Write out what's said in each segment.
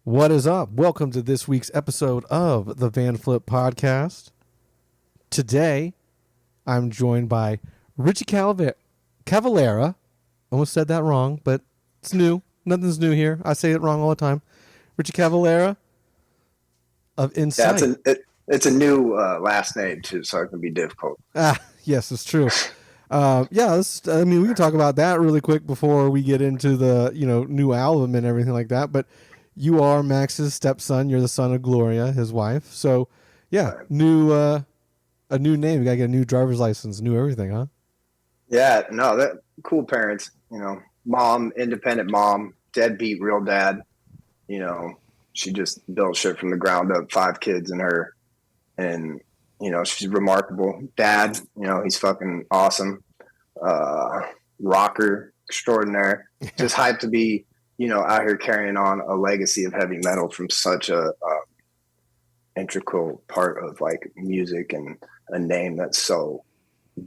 What is up? Welcome to this week's episode of the Vanflip podcast. Today, I'm joined by Richie Cavalera. Almost said that wrong, but it's new. Nothing's new here. I say it wrong all the time. Richie Cavalera of INCITE. Yeah, it's a new last name too, so it can be difficult. Yes, it's true. We can talk about that really quick before we get into the new album and everything like that. But you are Max's stepson. You're the son of Gloria, his wife. So, yeah, a new name. You gotta get a new driver's license, new everything, huh? Yeah, no, that cool parents. Mom, independent mom, deadbeat real dad. She just built shit from the ground up. 5 kids in her, and she's remarkable. Dad, he's fucking awesome. Rocker extraordinaire. Just hyped to be out here carrying on a legacy of heavy metal from such a integral part of like music and a name that's so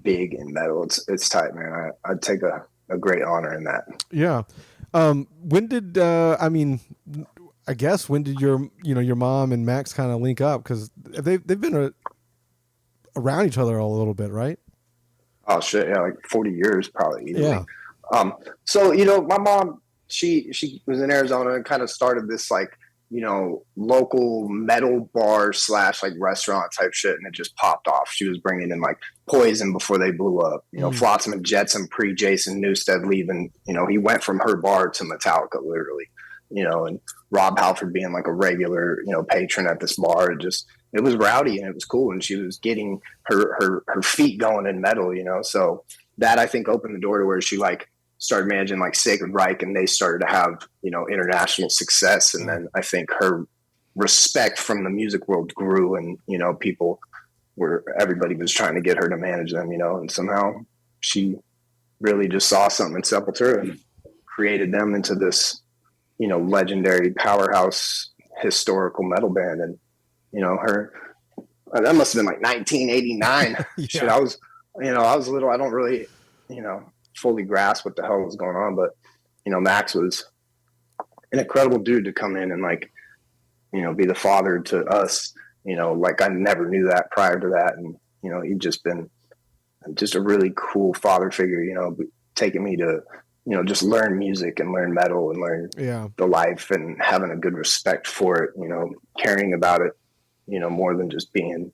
big in metal. It's tight, man. I'd take a great honor in that. Yeah. When did when did your mom and Max kind of link up? Because they've been around each other a little bit, right? Oh shit, yeah, like 40 years probably. Easily. Yeah. So my mom, she was in Arizona and kind of started this like local metal bar / like restaurant type shit, and it just popped off. She was bringing in like Poison before they blew up. Flotsam and Jetsam pre Jason Newsted leaving. He went from her bar to Metallica literally. And Rob Halford being like a regular patron at this bar. It was rowdy and it was cool, and she was getting her feet going in metal. So that I think opened the door to where she like started managing like Sacred Reich, and they started to have international success. And then I think her respect from the music world grew, and everybody was trying to get her to manage them, and somehow she really just saw something in Sepultura and created them into this legendary powerhouse historical metal band. And her, that must have been like 1989. Yeah. Shit, I was little. I don't really fully grasp what the hell was going on, but Max was an incredible dude to come in and like be the father to us. Like I never knew that prior to that, and he'd just been just a really cool father figure. Taking me to just learn music and learn metal and learn the life, and having a good respect for it. Caring about it. More than just being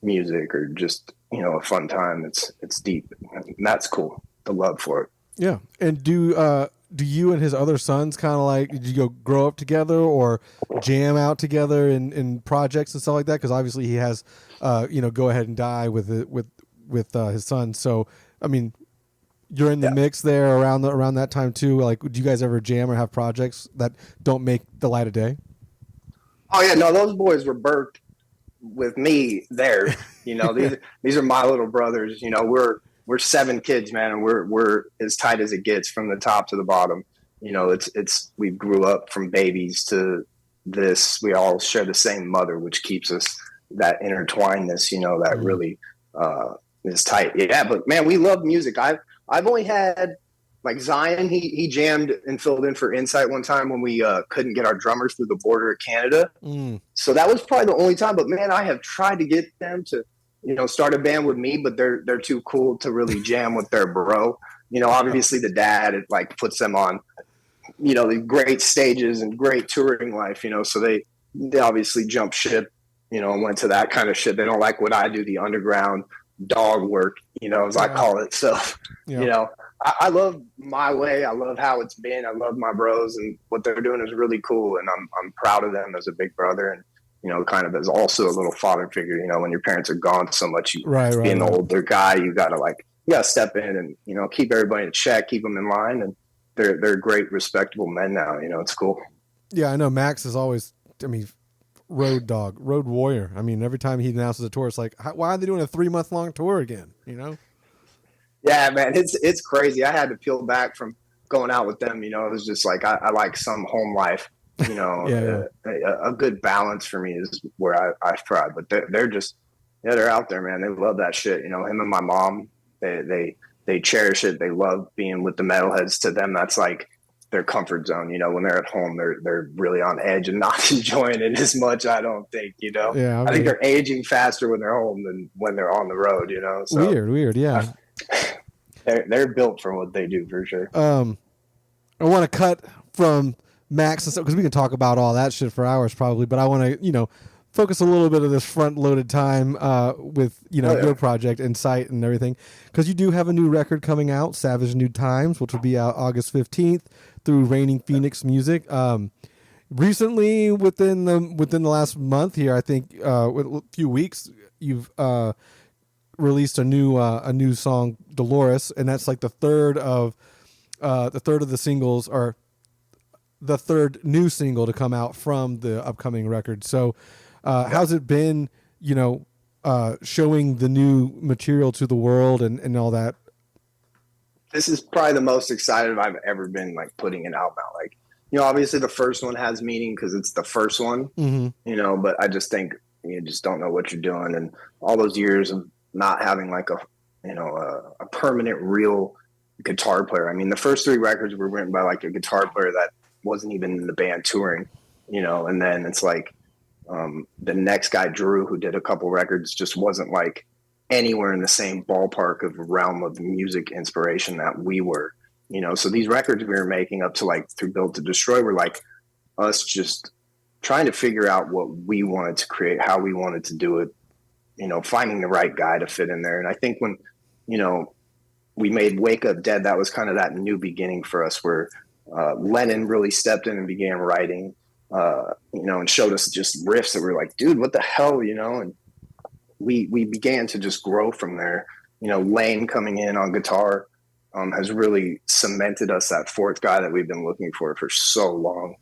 music or just a fun time. It's deep, and that's cool. The love for it. Yeah. And do you and his other sons kind of like, did you go grow up together or jam out together in projects and stuff like that? Because obviously he has, Go Ahead and Die with his son. So I mean, you're in the mix there around that time too. Like, do you guys ever jam or have projects that don't make the light of day? Oh yeah, no, those boys were birthed with me there. These are my little brothers. We're 7 kids, man, and we're as tight as it gets from the top to the bottom. We grew up from babies to this. We all share the same mother, which keeps us that intertwinedness. That really is tight. Yeah, but man, we love music. I've only had like Zion. He jammed and filled in for INCITE one time when we couldn't get our drummers through the border of Canada. So that was probably the only time. But man, I have tried to get them to start a band with me, but they're too cool to really jam with their bro. Obviously the dad, it like puts them on, the great stages and great touring life, so they obviously jumped ship, and went to that kind of shit. They don't like what I do, the underground dog work, as I call it. So, I love my way. I love how it's been. I love my bros, and what they're doing is really cool. And I'm proud of them as a big brother. And, kind of as also a little father figure, when your parents are gone so much, being the older guy, you got to step in and, keep everybody in check, keep them in line. And they're great, respectable men now. It's cool. Yeah, I know Max is always, road dog, road warrior. Every time he announces a tour, it's like, why are they doing a 3-month-long tour again? Yeah, man, it's crazy. I had to peel back from going out with them. It was just like, I like some home life. A good balance for me is where I thrive. But they're just, they're out there, man. They love that shit. Him and my mom, they cherish it. They love being with the metalheads. To them, that's like their comfort zone. You know, when they're at home, they're really on edge and not enjoying it as much. I don't think, you know, Yeah, I think they're aging faster when they're home than when they're on the road, you know, so weird. Yeah. They're built for what they do for sure. I want to cut from Max and stuff because we can talk about all that shit for hours probably, but I want to, you know, focus a little bit of this front loaded time with, you know, your project INCITE and everything, because you do have a new record coming out, Savage New Times, which will be out August 15th through Reigning Phoenix Music. Recently, within the last month here, I think a few weeks, you've released a new song, Dolores, and that's like the third of the singles, or the third new single to come out from the upcoming record. So how's it been, you know, showing the new material to the world and all that? This is probably the most excited I've ever been, like, putting an album out. Like, you know, obviously the first one has meaning because it's the first one, you know, but I just think you just don't know what you're doing. And all those years of not having like a permanent real guitar player. I mean, the first 3 records were written by like a guitar player that wasn't even in the band touring, you know, and then it's like the next guy, Drew, who did a couple records, just wasn't like anywhere in the same ballpark of realm of music inspiration that we were, you know. So these records we were making up to like through Built to Destroy were like us just trying to figure out what we wanted to create, how we wanted to do it, you know, finding the right guy to fit in there. And I think when, you know, we made Wake Up Dead, that was kind of that new beginning for us where Lennon really stepped in and began writing, you know, and showed us just riffs that were like, dude, what the hell, you know? And we began to just grow from there. You know, Lane coming in on guitar has really cemented us, that fourth guy that we've been looking for so long.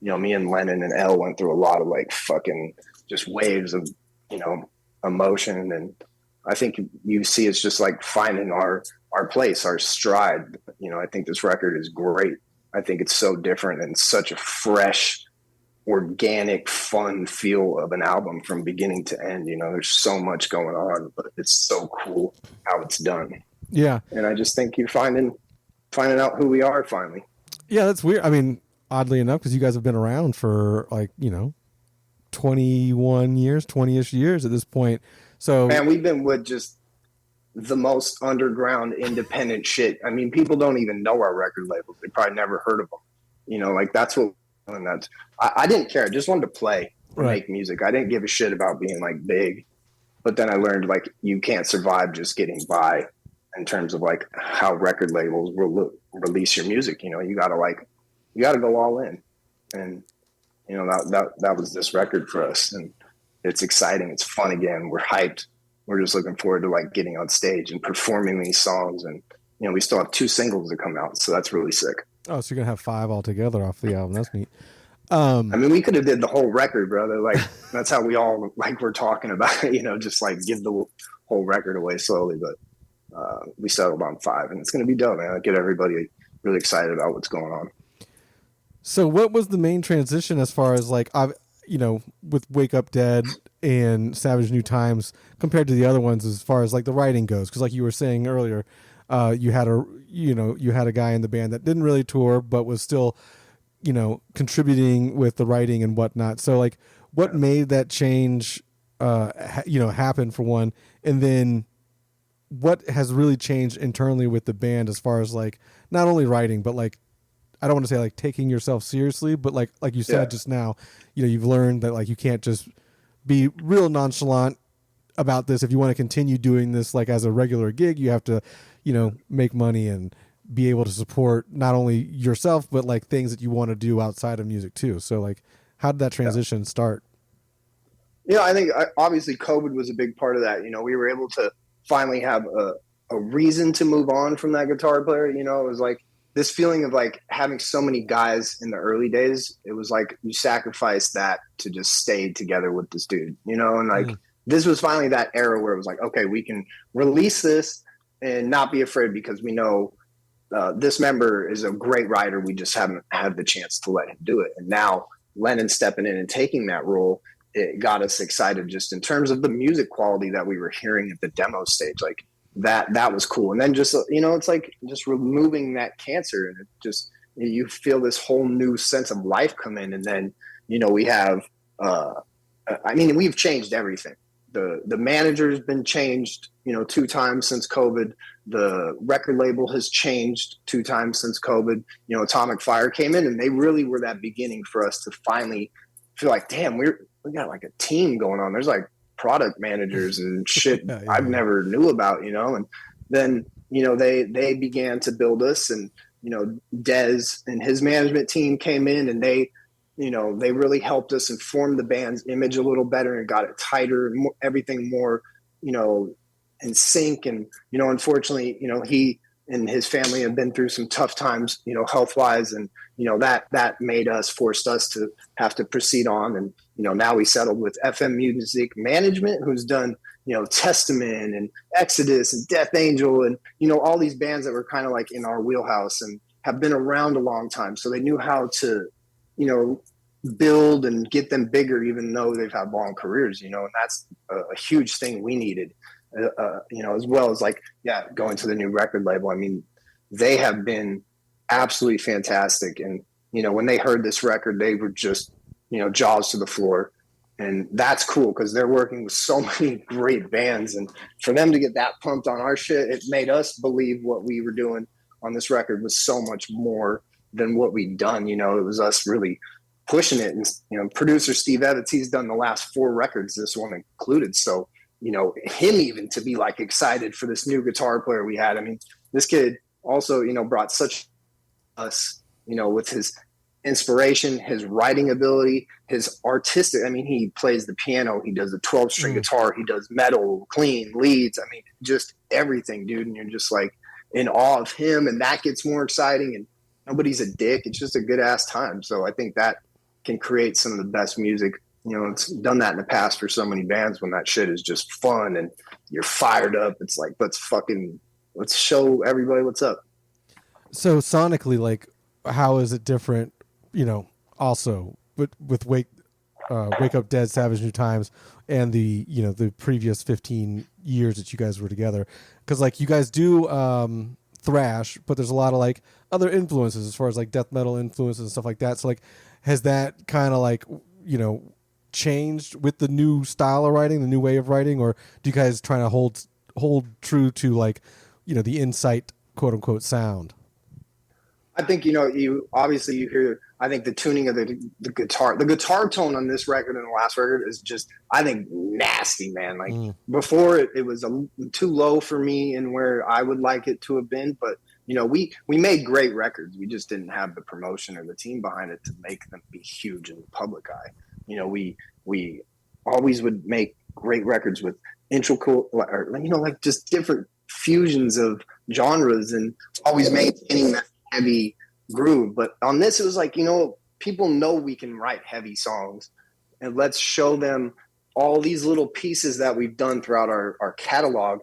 You know, me and Lennon and Elle went through a lot of like fucking just waves of, you know, emotion. And I think you see it's just like finding our place, our stride. You know, I think this record is great. I think it's so different and such a fresh, organic, fun feel of an album from beginning to end. You know, there's so much going on, but it's so cool how it's done. Yeah. And I just think you're finding out who we are finally. Yeah, that's weird. I mean, oddly enough, because you guys have been around for like, you know, 21 years, 20-ish years at this point. So, man, we've been with just the most underground independent shit. I mean, people don't even know our record labels. They probably never heard of them. You know, like that's what, and that's, I didn't care. I just wanted to play and make music. I didn't give a shit about being like big. But then I learned like you can't survive just getting by in terms of like how record labels will release your music. You know, you gotta go all in. And, you know, that was this record for us. And it's exciting. It's fun again. We're hyped. We're just looking forward to like getting on stage and performing these songs. And, you know, we still have 2 singles to come out. So that's really sick. Oh, so you're going to have 5 altogether off the album. That's neat. I mean, we could have did the whole record, brother. Like that's how we all like we're talking about it, you know, just like give the whole record away slowly. But we settled on 5 and it's going to be dope, man. I get everybody really excited about what's going on. So what was the main transition as far as like, you know, with Wake Up Dead and Savage New Times compared to the other ones as far as like the writing goes? Because like you were saying earlier, you had a guy in the band that didn't really tour, but was still, you know, contributing with the writing and whatnot. So like what made that change, you know, happen for one? And then what has really changed internally with the band as far as like, not only writing, but like, I don't want to say like taking yourself seriously, but like you said just now, you know, you've learned that like you can't just be real nonchalant about this. If you want to continue doing this like as a regular gig, you have to, you know, make money and be able to support not only yourself, but like things that you want to do outside of music too. So like, how did that transition start? Yeah, I think obviously COVID was a big part of that. You know, we were able to finally have a reason to move on from that guitar player. You know, it was like this feeling of like having so many guys in the early days. It was like you sacrificed that to just stay together with this dude, you know, and like this was finally that era where it was like, okay, we can release this and not be afraid because we know this member is a great writer. We just haven't had the chance to let him do it. And now Lennon stepping in and taking that role, it got us excited just in terms of the music quality that we were hearing at the demo stage. Like that was cool. And then just, you know, it's like just removing that cancer and it just you feel this whole new sense of life come in. And then, you know, we have, I mean, we've changed everything. The manager's been changed, you know, 2 times since COVID. The record label has changed 2 times since COVID. You know, Atomic Fire came in, and they really were that beginning for us to finally feel like, damn, we got like a team going on. There's like product managers and shit I've never knew about, you know. And then, you know, they began to build us, and, you know, Dez and his management team came in, and they, you know, they really helped us and formed the band's image a little better and got it tighter and more, everything more, you know, in sync. And, you know, unfortunately, you know, he and his family have been through some tough times, you know, health wise. And, you know, that forced us to have to proceed on. And, you know, now we settled with FM Music Management, who's done, you know, Testament and Exodus and Death Angel and, you know, all these bands that were kind of like in our wheelhouse and have been around a long time. So they knew how to, you know, build and get them bigger, even though they've had long careers, you know, and that's a huge thing we needed, you know, as well as like, yeah, going to the new record label. I mean, they have been absolutely fantastic. And, you know, when they heard this record, they were just, you know, jaws to the floor. And that's cool because they're working with so many great bands. And for them to get that pumped on our shit, it made us believe what we were doing on this record was so much more than what we'd done. You know, it was us really pushing it. And, you know, producer Steve Evans, he's done the last 4 records, this one included. So, you know, him even to be like excited for this new guitar player we had. I mean, this kid also, you know, brought such us, you know, with his inspiration, his writing ability, his artistic. I mean, he plays the piano, he does the 12-string guitar, he does metal, clean leads. I mean, just everything, dude. And you're just like in awe of him, and that gets more exciting. And nobody's a dick. It's just a good ass time. So I think that can create some of the best music. You know, it's done that in the past for so many bands when that shit is just fun and you're fired up. It's like, let's show everybody what's up. So sonically, like, how is it different, you know, also with Wake Up Dead, Savage New Times, and the, you know, the previous 15 years that you guys were together? Because like you guys do thrash, but there's a lot of like other influences as far as like death metal influences and stuff like that. So like, has that kind of like, you know, changed with the new style of writing, the new way of writing, or do you guys trying to hold true to like, you know, the INCITE quote unquote sound? I think, you know, you hear, I think the tuning of the guitar tone on this record and the last record is just, I think, nasty, man. Like before it was too low for me and where I would like it to have been. But, you know, we made great records. We just didn't have the promotion or the team behind it to make them be huge in the public eye. You know, we always would make great records with integral, or, you know, like just different fusions of genres and always maintaining that heavy groove. But on this, it was like, you know, people know we can write heavy songs, and let's show them all these little pieces that we've done throughout our catalog,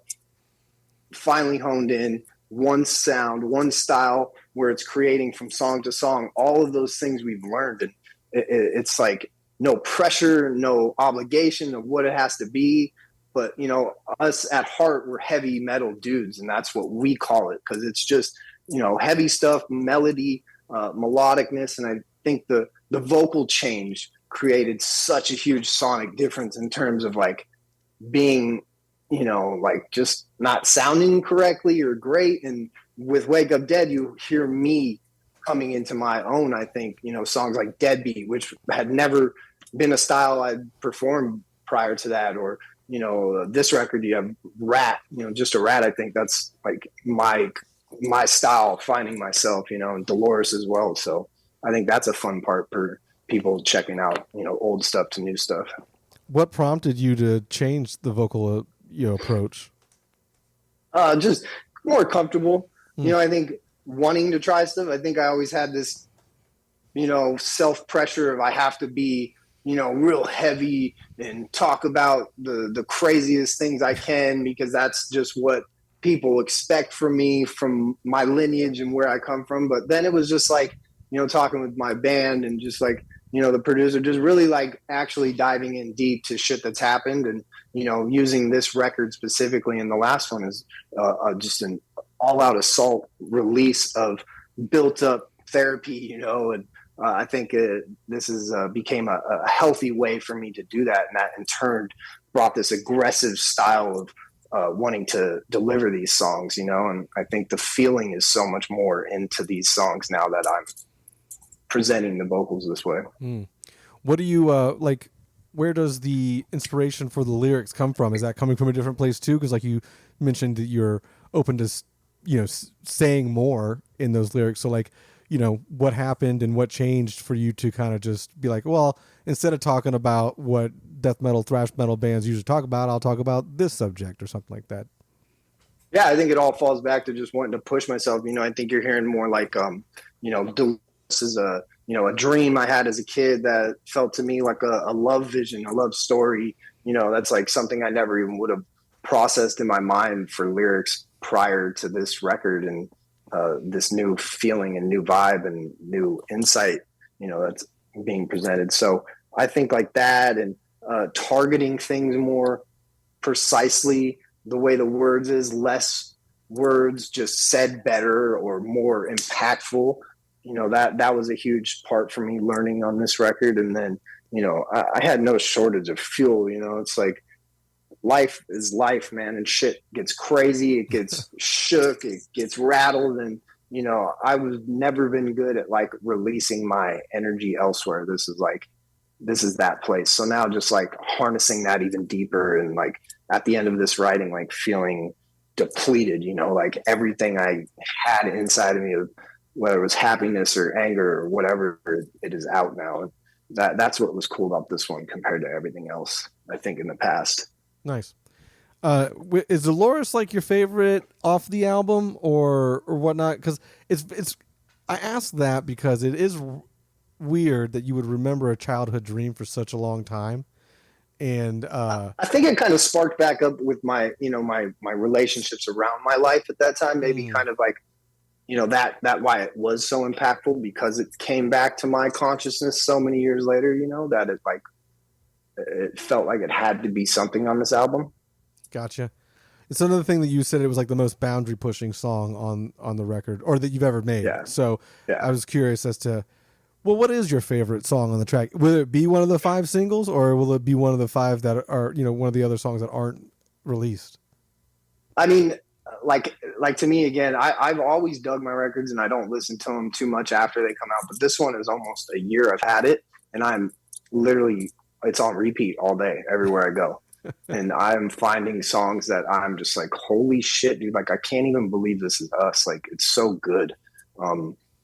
finally honed in one sound, one style, where it's creating from song to song, all of those things we've learned. And it's like no pressure, no obligation of what it has to be. But, you know, us at heart, we're heavy metal dudes, and that's what we call it, because it's just, you know, heavy stuff, melody, melodicness. And I think the vocal change created such a huge sonic difference in terms of like being, you know, like just not sounding correctly or great. And with Wake Up Dead, you hear me coming into my own. I think, you know, songs like Deadbeat, which had never been a style I'd performed prior to that, or, you know, this record, you have Rat, you know, just a Rat. I think that's like my style, finding myself, you know, and Dolores as well. So I think that's a fun part for people checking out, you know, old stuff to new stuff. What prompted you to change the vocal, you know, approach? Just more comfortable. You know, I think wanting to try stuff. I think I always had this, you know, self pressure of I have to be, you know, real heavy and talk about the craziest things I can, because that's just what people expect from me, from my lineage and where I come from. But then it was just like, you know, talking with my band and just like, you know, the producer just really like actually diving in deep to shit that's happened. And, you know, using this record specifically, and the last one is just an all out assault release of built up therapy, you know, and I think this is became a healthy way for me to do that, and that in turn brought this aggressive style of wanting to deliver these songs, you know. And I think the feeling is so much more into these songs now that I'm presenting the vocals this way. What do you like? Where does the inspiration for the lyrics come from? Is that coming from a different place too? Because like you mentioned that you're open to, you know, saying more in those lyrics. So like, you know, what happened and what changed for you to kind of just be like, well, instead of talking about what death metal, thrash metal bands usually talk about, I'll talk about this subject or something like that. Yeah, I think it all falls back to just wanting to push myself. You know, I think you're hearing more like, you know, this is a, you know, a dream I had as a kid that felt to me like a love vision, a love story. You know, that's like something I never even would have processed in my mind for lyrics prior to this record, and this new feeling and new vibe and new insight, you know, that's being presented. So I think like that, and targeting things more precisely the way the words is, less words just said better or more impactful. You know, that was a huge part for me learning on this record. And then, you know, I had no shortage of fuel. You know, it's like life is life, man, and shit gets crazy, it gets shook, it gets rattled, and you know, I was never been good at like releasing my energy elsewhere. This is that place. So now just like harnessing that even deeper, and like at the end of this writing, like feeling depleted, you know, like everything I had inside of me, whether it was happiness or anger or whatever, it is out now. That's what was cool about this one compared to everything else, I think, in the past. Nice. Is Dolores like your favorite off the album or whatnot? Because it's I ask that because it is weird that you would remember a childhood dream for such a long time, and I think it kind of sparked back up with my, you know, my relationships around my life at that time. Maybe kind of like, you know, that why it was so impactful, because it came back to my consciousness so many years later. You know, that it felt like it had to be something on this album. Gotcha. It's another thing that you said, it was like the most boundary pushing song on the record, or that you've ever made. Yeah. So yeah. I was curious as to, well, what is your favorite song on the track? Will it be one of the 5 singles, or will it be one of the 5 that are, you know, one of the other songs that aren't released? I mean, like to me, again, I've always dug my records and I don't listen to them too much after they come out, but this one is almost a year I've had it, and I'm literally, it's on repeat all day, everywhere I go. And I'm finding songs that I'm just like, holy shit, dude, like I can't even believe this is us. Like, it's so good.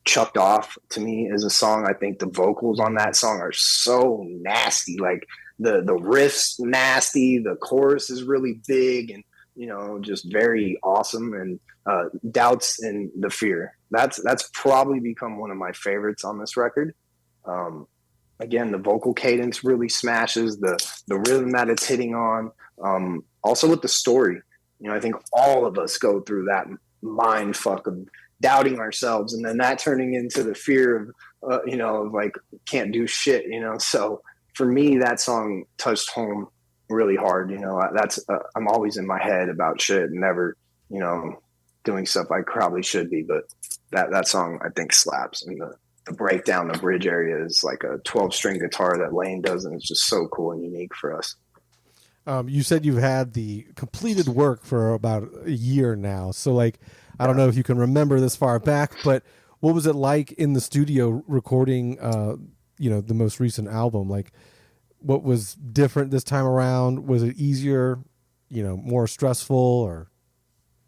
Chucked Off to me is a song. I think the vocals on that song are so nasty. Like the riff's nasty, the chorus is really big, and you know, just very awesome. And Doubts and the Fear, that's probably become one of my favorites on this record. Again, the vocal cadence really smashes the rhythm that it's hitting on. Also with the story, you know, I think all of us go through that mind fuck of doubting ourselves, and then that turning into the fear of, you know, of like, can't do shit, you know? So for me, that song touched home really hard. You know, that's, I'm always in my head about shit and never, you know, doing stuff I probably should be, but that song I think slaps. And the breakdown, the bridge area is like a 12-string guitar that Lane does, and it's just so cool and unique for us. You said you've had the completed work for about a year now. So like, I don't know if you can remember this far back, but what was it like in the studio recording, you know, the most recent album? Like, what was different this time around? Was it easier, you know, more stressful, or?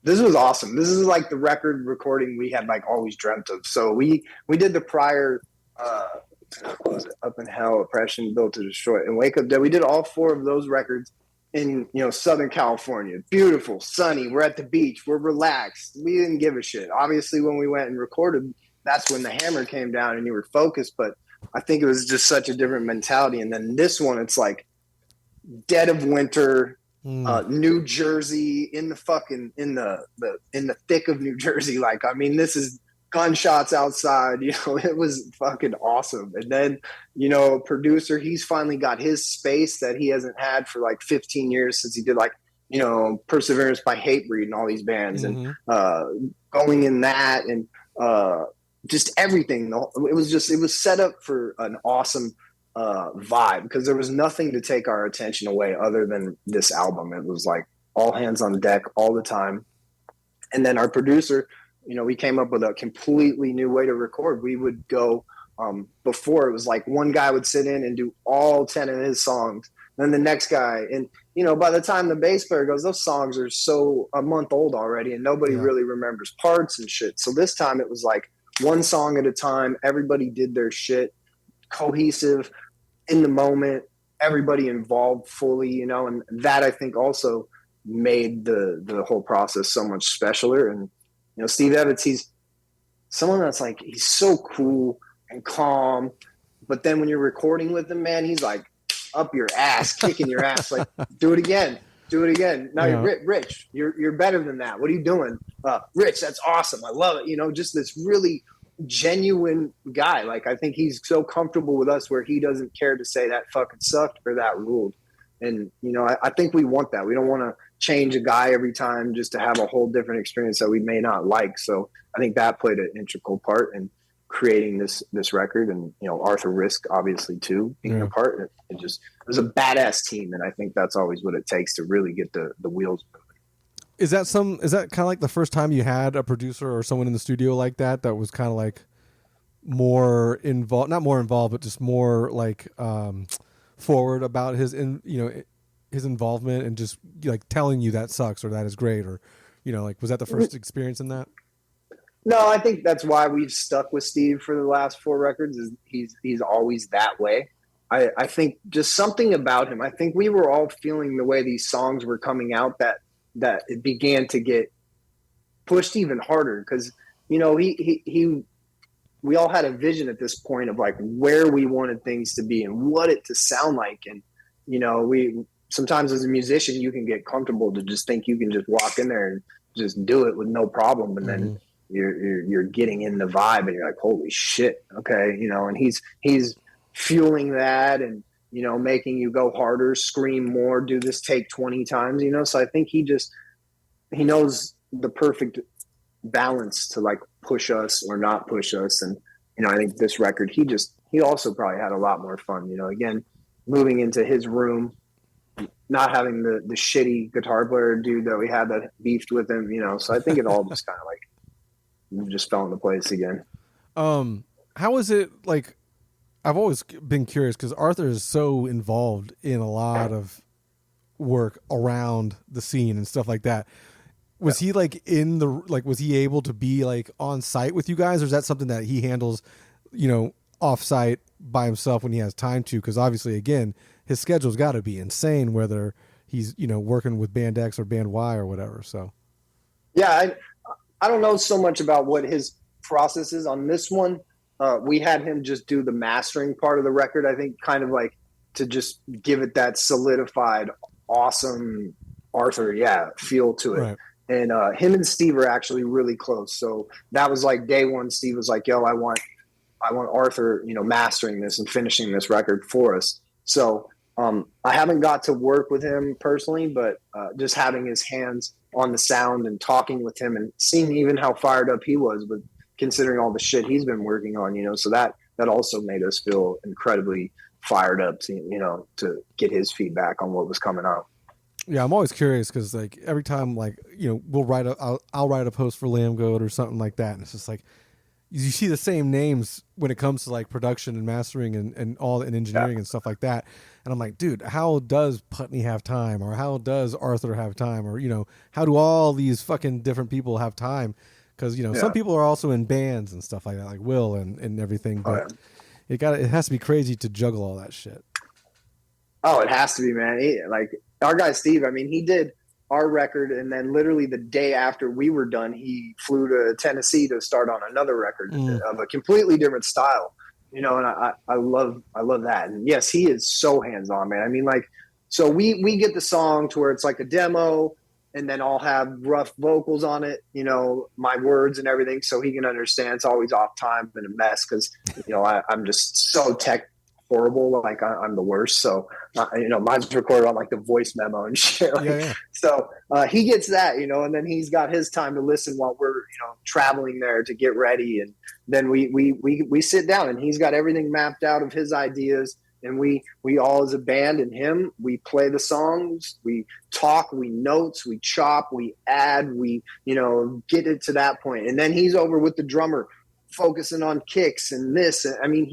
This was awesome. This is like the record recording we had like always dreamt of. So we did the prior, what was it? Up in Hell, Oppression, Built to Destroy, and Wake Up Dead. We did all 4 of those records in, you know, Southern California. Beautiful, sunny. We're at the beach. We're relaxed. We didn't give a shit. Obviously, when we went and recorded, that's when the hammer came down and you were focused. But I think it was just such a different mentality. And then this one, it's like dead of winter. New Jersey, in the fucking in the thick of New Jersey. Like, I mean, this is gunshots outside. You know, it was fucking awesome. And then, you know, producer, he's finally got his space that he hasn't had for like 15 years since he did like, you know, Perseverance by Hatebreed and all these bands, and going in that, and just everything. It was set up for an awesome vibe because there was nothing to take our attention away other than this album. It was like all hands on deck all the time. And then our producer, you know, we came up with a completely new way to record. We would go before it was like one guy would sit in and do all 10 of his songs, then the next guy. And, you know, by the time the bass player goes, those songs are so a month old already and nobody really remembers parts and shit. So this time it was like one song at a time. Everybody did their shit, cohesive, in the moment, everybody involved fully, you know, and that I think also made the whole process so much specialer. And, you know, Steve Evans, he's someone that's like, he's so cool and calm, but then when you're recording with him, man, he's like up your ass, kicking your ass, like do it again. Now you're Rich, you're better than that. What are you doing? Rich, that's awesome. I love it. You know, just this really genuine guy. Like, I think he's so comfortable with us where he doesn't care to say that fucking sucked or that ruled. And, you know, I think we want that. We don't want to change a guy every time just to have a whole different experience that we may not like. So I think that played an integral part in creating this record. And, you know, Arthur Risk obviously too being a part. It was a badass team, and I think that's always what it takes to really get the wheels moving. Is that kind of like the first time you had a producer or someone in the studio like that was kind of like more involved, not more involved, but just more like forward about his involvement and just like telling you that sucks or that is great, or, you know, like, was that the first experience in that? No, I think that's why we've stuck with Steve for the last 4 records. Is he's always that way. I think just something about him. I think we were all feeling the way these songs were coming out that it began to get pushed even harder because, you know, we all had a vision at this point of like where we wanted things to be and what it to sound like. And, you know, we sometimes as a musician, you can get comfortable to just think you can just walk in there and just do it with no problem. And then you're getting in the vibe and you're like, holy shit. Okay. You know, and he's fueling that and, you know, making you go harder, scream more, do this take 20 times, you know? So I think he knows the perfect balance to like push us or not push us. And, you know, I think this record, he also probably had a lot more fun, you know, again, moving into his room, not having the shitty guitar player dude that we had that beefed with him, you know? So I think it all just kind of like just fell into place again. How is it like? I've always been curious because Arthur is so involved in a lot of work around the scene and stuff like that. Was he like was he able to be like on site with you guys, or is that something that he handles, you know, off site by himself when he has time to? Because obviously, again, his schedule's got to be insane, whether he's, you know, working with band X or band Y or whatever. So, yeah, I don't know so much about what his process is on this one. We had him just do the mastering part of the record, I think, kind of like to just give it that solidified, awesome Arthur, feel to it. Right. And him and Steve are actually really close. So that was like day one. Steve was like, yo, I want Arthur, you know, mastering this and finishing this record for us. So I haven't got to work with him personally, but just having his hands on the sound and talking with him and seeing even how fired up he was with considering all the shit he's been working on, you know, so that also made us feel incredibly fired up to, you know, to get his feedback on what was coming out. Yeah, I'm always curious because like every time, like, you know, I'll write a post for Lambgoat or something like that, and it's just like you see the same names when it comes to like production and mastering and all and engineering and stuff like that, and I'm like, dude, how does Putney have time, or how does Arthur have time, or, you know, how do all these fucking different people have time? Because, you know, some people are also in bands and stuff like that, like Will and everything, but it has to be crazy to juggle all that shit. Oh, it has to be, man. Like our guy Steve, I mean, he did our record, and then literally the day after we were done, he flew to Tennessee to start on another record of a completely different style, you know. And I love that. And yes, he is so hands-on, man. I mean, like, so we get the song to where it's like a demo, and then I'll have rough vocals on it, you know, my words and everything, so he can understand. It's always off time and a mess because, you know, I'm just so tech horrible. Like I'm the worst. So, mine's recorded on like the voice memo and shit. Like, Yeah. So he gets that, and then he's got his time to listen while we're, traveling there to get ready. And then we sit down and he's got everything mapped out of his ideas. And we all as a band and him, we play the songs, we talk, we notes, we chop, we add, we, get it to that point. And then he's over with the drummer focusing on kicks and this. I mean,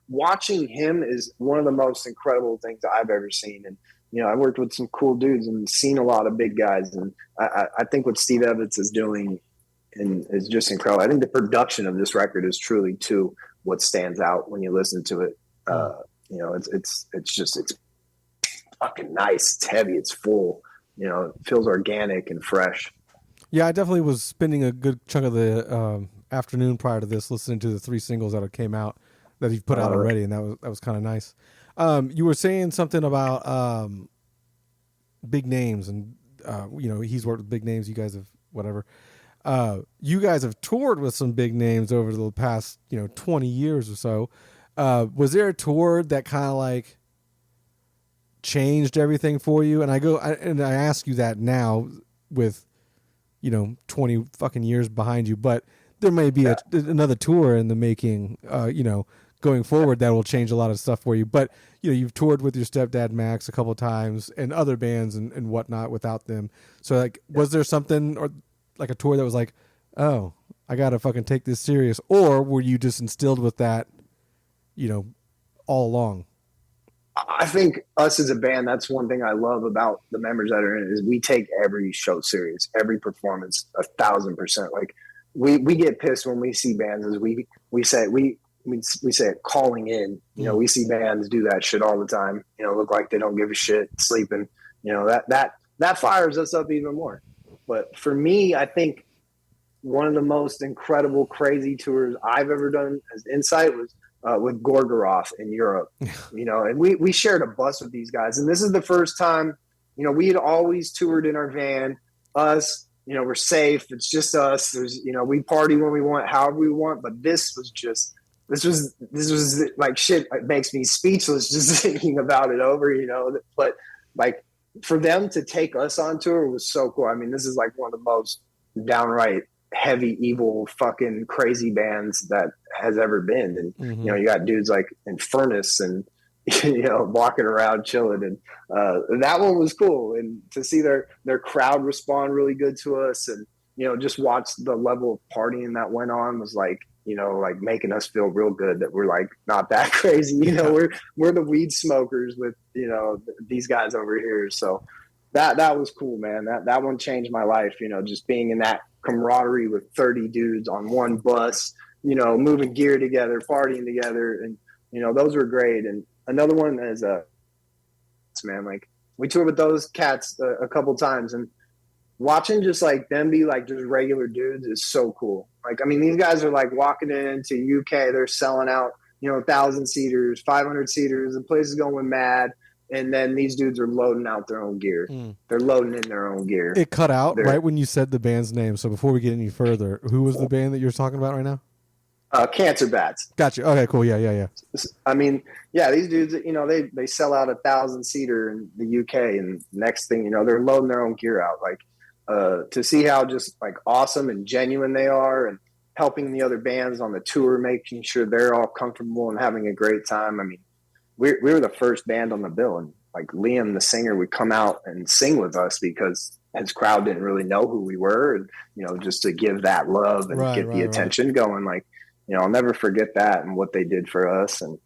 watching him is one of the most incredible things I've ever seen. And, I worked with some cool dudes and seen a lot of big guys. And I think what Steve Evans is doing is just incredible. I think the production of this record is truly too what stands out when you listen to it. It's fucking nice. It's heavy. It's full. It feels organic and fresh. Yeah, I definitely was spending a good chunk of the afternoon prior to this listening to the 3 singles that came out that you've put out already, and that was kind of nice. You were saying something about big names, and he's worked with big names. You guys have whatever. You guys have toured with some big names over the past 20 years or so. Was there a tour that kind of like changed everything for you? And I ask you that now with 20 fucking years behind you, but there may be another tour in the making, going forward that will change a lot of stuff for you. But you've toured with your stepdad Max a couple of times and other bands and whatnot without them. So like, was there something or like a tour that was like, oh, I gotta fucking take this serious, or were you just instilled with that, all along? I think us as a band, that's one thing I love about the members that are in it is we take every show serious, every performance 1,000%. Like we get pissed when we see bands as we say it calling in. We see bands do that shit all the time. Look like they don't give a shit, sleeping. That fires us up even more. But for me, I think one of the most incredible, crazy tours I've ever done as INCITE was with Gorgoroth in Europe, and we shared a bus with these guys. And this is the first time, we had always toured in our van, us, we're safe. It's just us. There's, we party when we want, however we want. But this was like shit. It makes me speechless just thinking about it over, but like for them to take us on tour was so cool. I mean, this is like one of the most downright heavy, evil, fucking crazy bands that has ever been. And, you got dudes like Infernus and, walking around chilling. And that one was cool. And to see their crowd respond really good to us and, just watch the level of partying that went on was like, like making us feel real good that we're like not that crazy. We're the weed smokers with, these guys over here. So that was cool, man. That one changed my life, just being in that camaraderie with 30 dudes on one bus, moving gear together, partying together. And, those were great. And another one is man, like we toured with those cats a couple times, and watching just like them be like just regular dudes is so cool. Like, I mean, these guys are like walking into UK, they're selling out, 1,000 seaters, 500 seaters, the place is going mad. And then these dudes are loading out their own gear. They're loading in their own gear. It cut out right when you said the band's name. So before we get any further, who was the band that you're talking about right now? Cancer Bats. Gotcha. Okay, cool. Yeah. I mean, yeah, these dudes, they sell out 1,000 seater in the UK, and next thing they're loading their own gear out. Like to see how just like awesome and genuine they are, and helping the other bands on the tour, making sure they're all comfortable and having a great time. I mean, we were the first band on the bill, and like Liam, the singer, would come out and sing with us because his crowd didn't really know who we were, and just to give that love and get the attention going. Like, I'll never forget that and what they did for us. And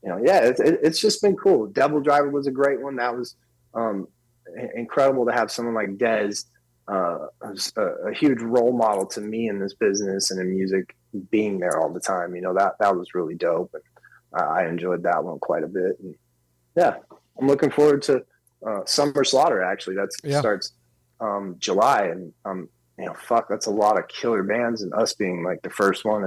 it's just been cool. Devil Driver was a great one. That was incredible to have someone like Dez, a huge role model to me in this business and in music, being there all the time. That was really dope. And I enjoyed that one quite a bit. And yeah, I'm looking forward to Summer Slaughter. Actually, starts July, and that's a lot of killer bands, and us being like the first one.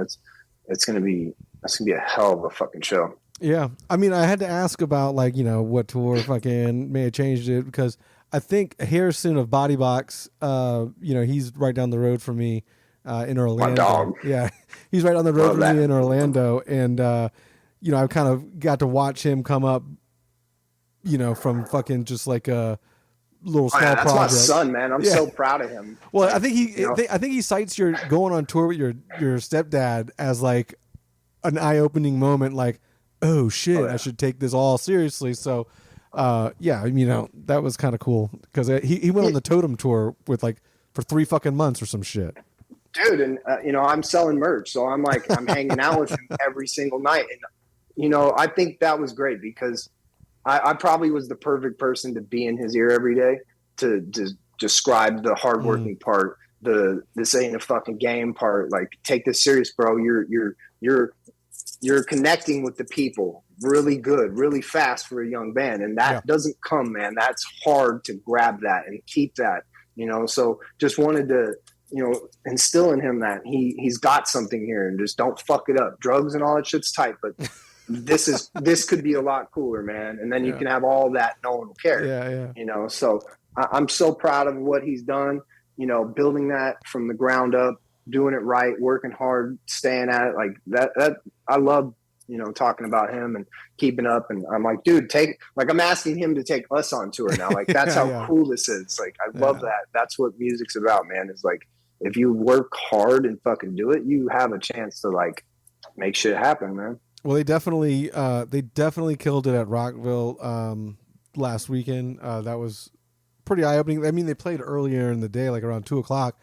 It's gonna be a hell of a fucking show. Yeah, I mean, I had to ask about like what tour fucking may have changed it, because I think Harrison of Body Box, he's right down the road from me in Orlando. My dog. Yeah, he's right on the road from me in Orlando, and I kind of got to watch him come up, from fucking just like a little small that's project. my son, man. I'm so proud of him. Well, like, I think he cites your going on tour with your stepdad as like an eye-opening moment, like, oh shit, I should take this all seriously. So that was kind of cool because he went on the Totem tour with like for 3 fucking months or some shit. Dude, and I'm selling merch, so I'm hanging out with him every single night, and I think that was great because I probably was the perfect person to be in his ear every day to describe the hardworking part, the this ain't a fucking game part. Like, take this serious, bro. You're connecting with the people really good, really fast for a young band, and that doesn't come, man. That's hard to grab that and keep that. So just wanted to instill in him that he's got something here, and just don't fuck it up. Drugs and all that shit's tight, but this could be a lot cooler, man. And then you can have all that, no one will care. So I'm so proud of what he's done, building that from the ground up, doing it right, working hard, staying at it. Like that I love, talking about him and keeping up. And I'm like, dude, I'm asking him to take us on tour now. Like, that's how cool this is. Like, I love that. That's what music's about, man. It's like, if you work hard and fucking do it, you have a chance to like make shit happen, man. Well, they definitely killed it at Rockville last weekend. That was pretty eye-opening. I mean, they played earlier in the day, like around 2:00.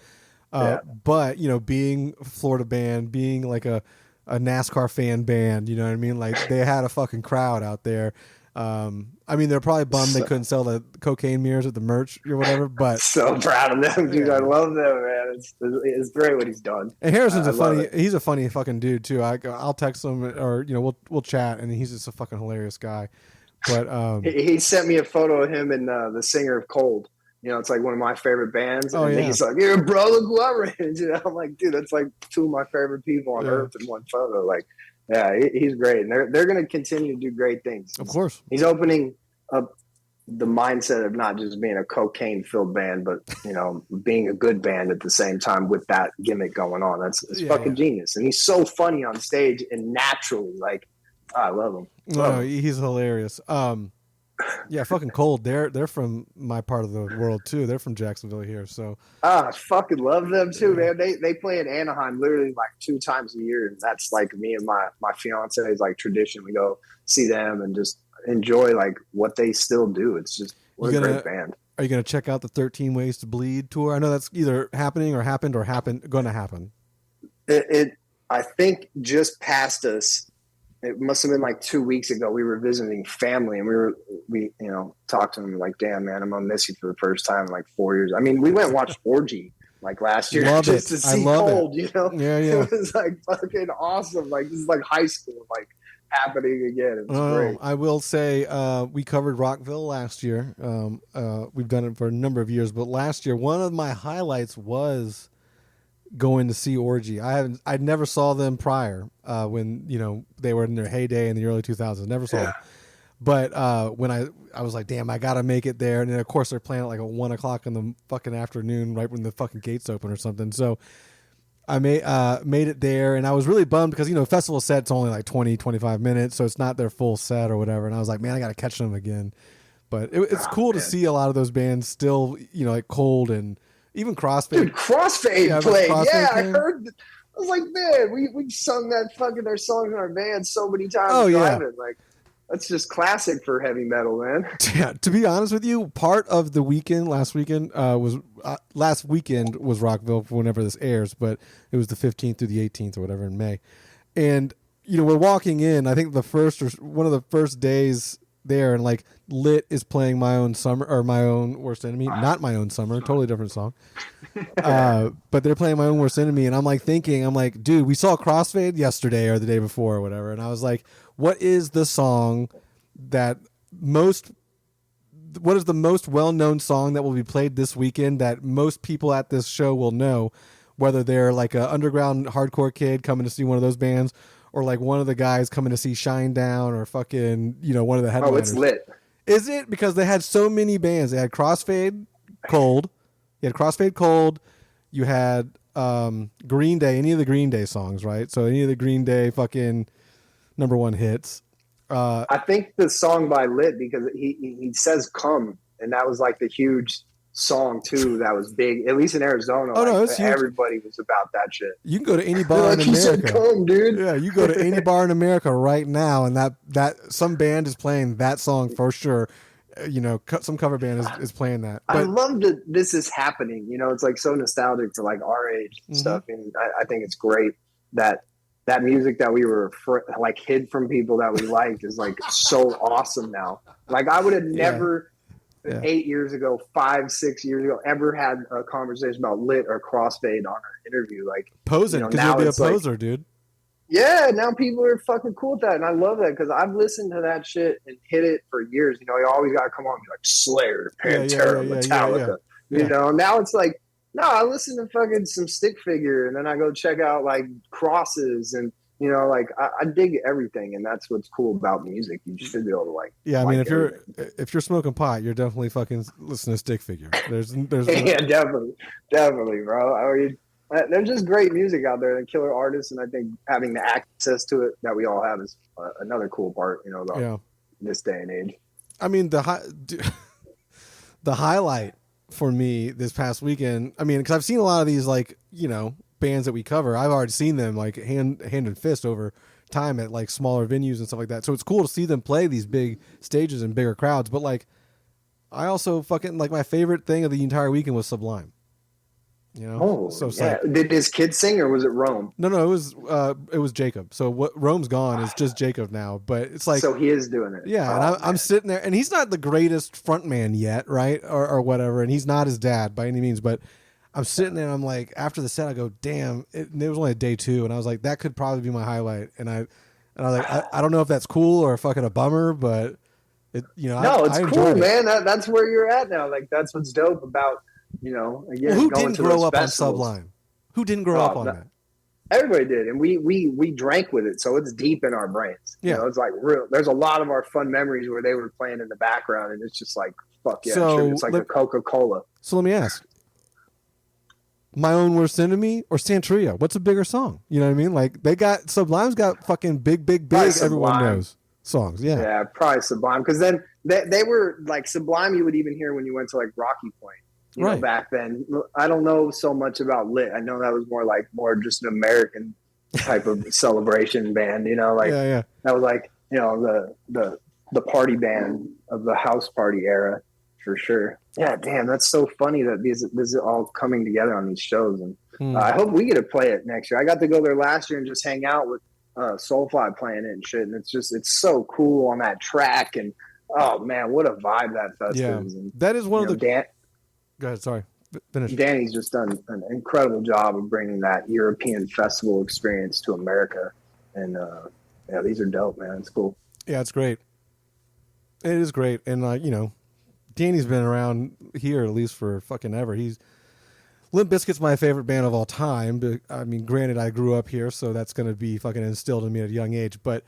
But being a Florida band, being like a NASCAR fan band, you know what I mean? Like, they had a fucking crowd out there. I mean, they're probably bummed they couldn't sell the cocaine mirrors at the merch or whatever, but so proud of them, dude. I love them, man. It's great what he's done. And Harrison's he's a funny fucking dude too. I'll text him, or we'll chat, and he's just a fucking hilarious guy. But he sent me a photo of him and the singer of Cold. It's like one of my favorite bands. And he's like, "Yeah, bro, look who I ran." I'm like, dude, that's like 2 of my favorite people on earth in one photo. Like, yeah, he's great, and they're going to continue to do great things. Of course, he's opening up the mindset of not just being a cocaine-filled band, but being a good band at the same time with that gimmick going on. It's fucking genius, and he's so funny on stage and naturally. Like, I love him. He's hilarious. Fucking Cold. They're from my part of the world too. They're from Jacksonville here. So I fucking love them too, man. They play in Anaheim literally like 2 times a year, and that's like me and my fiance's like tradition. We go see them and just enjoy like what they still do. It's just a great band. Are you gonna check out the 13 Ways to Bleed tour? I know that's either happening or happened or going to happen. It I think just passed us. It must have been like 2 weeks ago. We were visiting family, and we talked to them like, "Damn, man, I'm gonna miss you for the first time in like 4 years." I mean, we went and watched Orgy like last year just to see Cold. Yeah. It was like fucking awesome. Like, this is like high school, like happening again. It's great. I will say we covered Rockville last year. We've done it for a number of years, but last year one of my highlights was going to see Orgy. I never saw them prior when they were in their heyday in the early 2000s. Never saw them, but when I was like, damn, I gotta make it there. And then of course they're playing at like 1:00 in the fucking afternoon, right when the fucking gates open or something. So I made it there, and I was really bummed because festival set's only like 20-25 minutes, so it's not their full set or whatever. And I was like, man, I gotta catch them again. But it's cool to see a lot of those bands still, like Cold and even Crossfade. Dude, Crossfade played. I heard. I was like, man, we sung their songs in our band so many times driving. Like, that's just classic for heavy metal, man. Yeah, to be honest with you, part of the weekend last weekend was Rockville for whenever this airs, but it was the 15th through the 18th or whatever in May. And we're walking in. I think one of the first days there, and like Lit is playing My Own Summer, or My Own Worst Enemy, not My Own Summer, totally different song. But they're playing My Own Worst Enemy, and I'm like, dude, we saw Crossfade yesterday or the day before or whatever, and I was like, what is the song what is the most well-known song that will be played this weekend that most people at this show will know, whether they're like an underground hardcore kid coming to see one of those bands, or like one of the guys coming to see Shinedown, or fucking, one of the headliners. Oh, it's Lit. Is it? Because they had so many bands. They had Crossfade Cold. You had Green Day, any of the Green Day songs, right? So any of the Green Day fucking #1 hits. I think the song by Lit, because he says "come," and that was like the huge song too. That was big, at least in Arizona. Oh like no, it's huge. Everybody was about that shit. You can go to any bar in Like, America. he said, "Come, dude." Yeah, you go to any bar in America right now, and that some band is playing that song for sure. You know, some cover band is playing that. But I love that this is happening. You know, it's like so nostalgic for like our age and stuff, and I think it's great that that music that we were like hid from people that we liked is like so awesome now. Like I would have never 8 years ago, 5, 6 years ago, ever had a conversation about Lit or Crossfade on an interview. Like posing, because you'll be a poser, dude. Yeah, now people are fucking cool with that, and I love that because I've listened to that shit and hit it for years. You know, you always got to come on and be like Slayer, Pantera, Metallica. You know, now it's like, no, I listen to fucking some Stick Figure, and then I go check out like Crosses, and you know, like I dig everything, and that's what's cool about music. You should be able to like. Yeah, I mean, if you're smoking pot, you're definitely fucking listening to Stick Figure. There's yeah, definitely, bro. I mean, there's just great music out there and killer artists, and I think having the access to it that we all have is another cool part, you know, about this day and age. I mean, the highlight for me this past weekend, I mean, because I've seen a lot of these, like, you know, bands that we cover. I've already seen them like hand and fist over time at like smaller venues and stuff like that. So it's cool to see them play these big stages and bigger crowds. But like, I also fucking like my favorite thing of the entire weekend was Sublime. You know, Did his kid sing or was it Rome? No, it was Jacob. So what Rome's gone, it's just Jacob now. But it's like, so he is doing it. Yeah, and I'm sitting there, and he's not the greatest front man yet, right, or whatever, and he's not his dad by any means. But I'm sitting there, and I'm like, after the set, I go, damn, it was only day 2, and I was like, that could probably be my highlight. And I was like, I don't know if that's cool or fucking a bummer, but it, you know, it's cool, man. That's where you're at now. Like that's what's dope about. You know, again, who didn't grow up on Sublime? Who didn't grow up on that? Everybody did, and we drank with it, so it's deep in our brains. Yeah, you know, it's like real. There's a lot of our fun memories where they were playing in the background, and it's just like fuck yeah, so it's like a Coca-Cola. So let me ask: My Own Worst Enemy or Santeria? What's a bigger song? You know what I mean? Like Sublime's got fucking big. Everyone knows songs. Yeah, probably Sublime, because then they were like Sublime. You would even hear when you went to like Rocky Point. You know, back then, I don't know so much about Lit. I know that was more just an American type of celebration band. You know, like that was like, you know, the party band of the house party era for sure. Yeah, damn, that's so funny that this is all coming together on these shows, and I hope we get to play it next year. I got to go there last year and just hang out with Soulfly playing it and shit, and it's so cool on that track, and oh man, what a vibe that fest is. And, that is one of the. Go ahead. Sorry. Finish. Danny's just done an incredible job of bringing that European festival experience to America. And, these are dope, man. It's cool. Yeah, it's great. It is great. And, you know, Danny's been around here at least for fucking ever. Limp Bizkit's my favorite band of all time. But, I mean, granted, I grew up here, so that's going to be fucking instilled in me at a young age. But,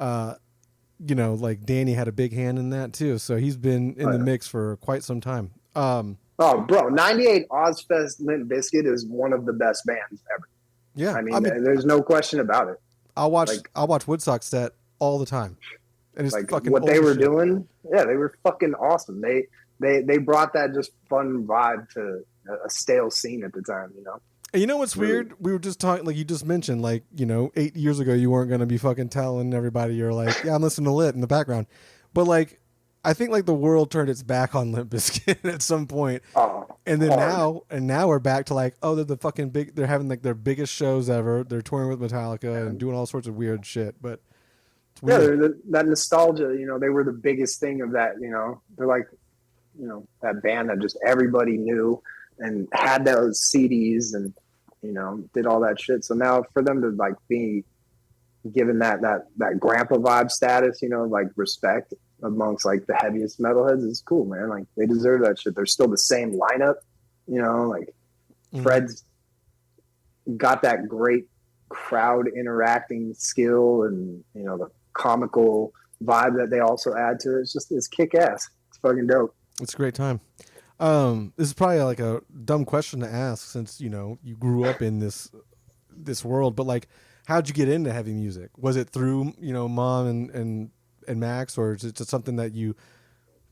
you know, like Danny had a big hand in that too. So he's been in the mix for quite some time. Oh, bro, 98 Ozfest Limp Bizkit is one of the best bands ever. Yeah. I mean there's no question about it. I'll watch Woodstock set all the time. And it's like fucking what they were doing. Yeah, they were fucking awesome. They brought that just fun vibe to a stale scene at the time, you know? And you know what's weird? We were just talking, like you just mentioned, like, you know, 8 years ago, you weren't going to be fucking telling everybody you're like, yeah, I'm listening to Lit in the background. But like, I think like the world turned its back on Limp Bizkit at some point. And then now we're back to like, oh, they're the fucking big, they're having like their biggest shows ever. They're touring with Metallica and doing all sorts of weird shit. But it's weird. That nostalgia, you know, they were the biggest thing of that, you know, they're like, you know, that band that just everybody knew and had those CDs and, you know, did all that shit. So now for them to like be given that grandpa vibe status, you know, like respect amongst like the heaviest metalheads is cool, man. Like they deserve that shit. They're still the same lineup, you know, like Fred's got that great crowd interacting skill and, you know, the comical vibe that they also add to it. It's kick ass. It's fucking dope. It's a great time. This is probably like a dumb question to ask since, you know, you grew up in this world, but like, how'd you get into heavy music? Was it through, mom and Max, or is it just something that you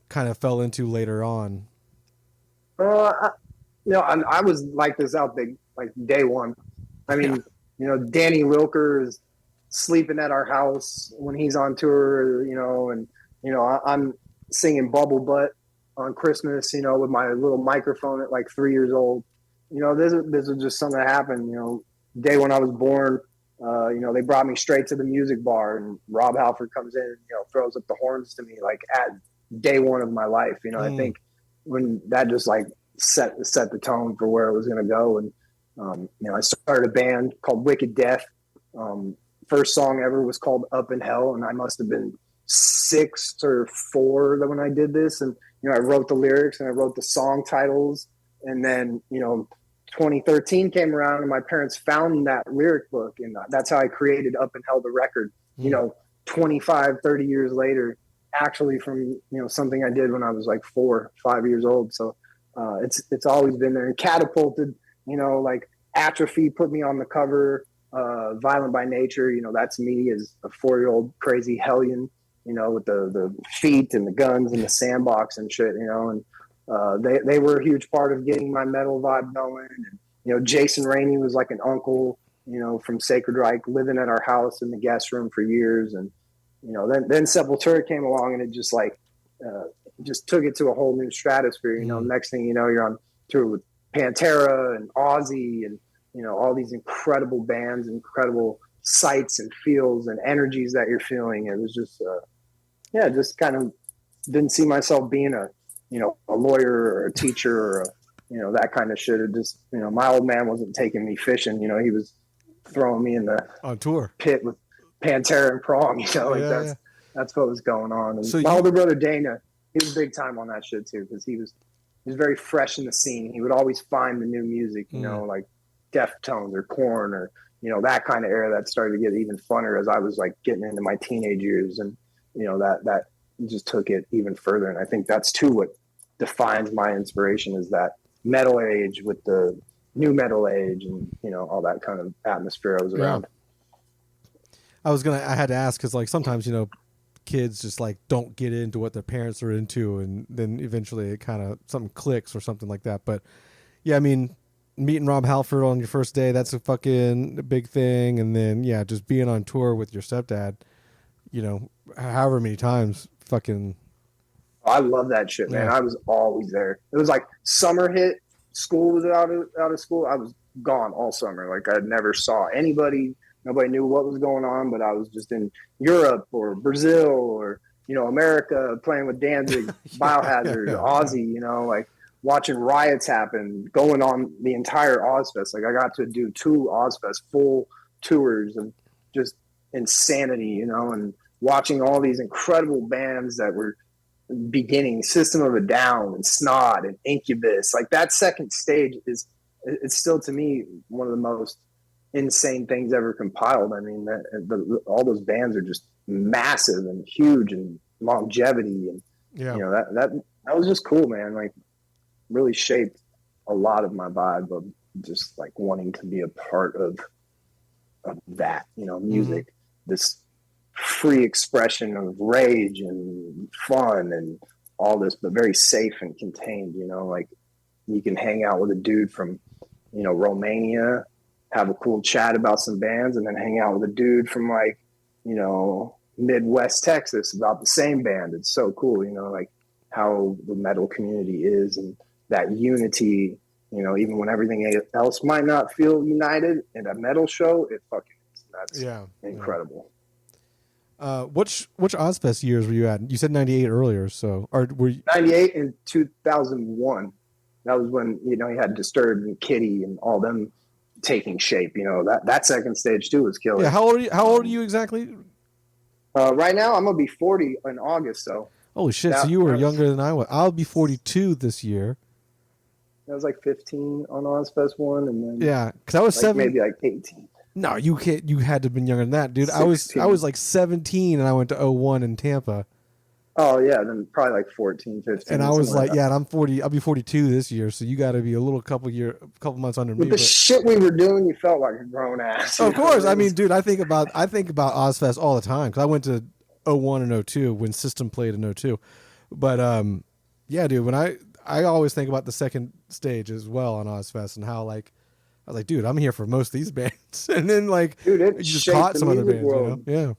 kind of fell into later on? I was like this out big, like day one. I mean, Danny Wilker is sleeping at our house when he's on tour, and, I'm singing Bubble Butt on Christmas, with my little microphone at like 3 years old. This is just something that happened, day when I was born. They brought me straight to the music bar, and Rob Halford comes in, throws up the horns to me, like at day one of my life. I think when that just like set the tone for where it was going to go. And, I started a band called Wicked Death. First song ever was called Up in Hell. And I must've been 6 or 4 when I did this. And, I wrote the lyrics and I wrote the song titles. And then, 2013 came around and my parents found that lyric book. And that's how I created Up in Hell, the record, 25, 30 years later, actually from, something I did when I was like 4, 5 years old. So it's always been there. And Catapulted, like Atrophy put me on the cover. Violent by Nature, that's me as a 4-year-old crazy hellion, with the feet and the guns and the sandbox and shit, and they were a huge part of getting my metal vibe going. And, Jason Rainey was like an uncle, from Sacred Reich, living at our house in the guest room for years. And, then Sepultura came along and it just like, just took it to a whole new stratosphere. Next thing you know, you're on tour with Pantera and Ozzy and, all these incredible bands, incredible sights and feels and energies that you're feeling. It was just, just kind of didn't see myself being a lawyer or a teacher or that kind of shit. It just, my old man wasn't taking me fishing. He was throwing me in the on tour pit with Pantera and Prong. That's what was going on. And so my older brother Dana, he was big time on that shit too, because he was very fresh in the scene. He would always find the new music, like Deftones or Korn or that kind of era that started to get even funner as I was like getting into my teenage years. And that just took it even further. And I think that's too what defines my inspiration, is that metal age with the new metal age and all that kind of atmosphere I was around. I had to ask because like sometimes kids just like don't get into what their parents are into, and then eventually it kind of something clicks or something like that. But yeah, I mean, meeting Rob Halford on your first day, that's a fucking big thing. And then just being on tour with your stepdad, however many times, fucking. I love that shit, man. I was always there. It was like summer hit, school was out of school. I was gone all summer. Like I never saw anybody. Nobody knew what was going on, but I was just in Europe or Brazil or, America playing with Danzig, Biohazard, Ozzy, like watching riots happen, going on the entire Ozfest. Like I got to do 2 Ozfest full tours of just insanity, and watching all these incredible bands that were beginning, System of a Down and Snot and Incubus. Like that second stage it's still to me one of the most insane things ever compiled. I mean, all those bands are just massive and huge and longevity, and that was just cool, man. Like really shaped a lot of my vibe of just like wanting to be a part of that, music, this free expression of rage and fun and all this, but very safe and contained. Like you can hang out with a dude from Romania, have a cool chat about some bands, and then hang out with a dude from like Midwest Texas about the same band. It's so cool, like how the metal community is, and that unity, even when everything else might not feel united in a metal show, it fucking is. That's incredible. Which Ozfest years were you at? You said 98 earlier, so were you 98 and 2001? That was when you had Disturbed and Kitty and all them taking shape. That second stage too was killer. Yeah, how old are you exactly? Right now I'm gonna be 40 in August. So holy shit! So you were younger than I was. I'll be 42 this year. I was like 15 on Ozfest 1, and then because I was like maybe like 18. No, you can't. You had to have been younger than that, dude. 16. I was like 17, and I went to 01 in Tampa. Oh yeah, then probably like 14, And 15, I was something like like, that. yeah, and I'm 40. I'll be 42 this year, so you got to be a little couple months under With me. the But shit we were doing, you felt like a grown ass. You of know, course, it I mean, was, dude, I think about Ozfest all the time because I went to '01 and '02 when System played in '02. But yeah, dude, when I always think about the second stage as well on Ozfest and how like I was like, dude, I'm here for most of these bands, and then like dude, you it just shaped caught the some other music bands, you know? world. Yeah,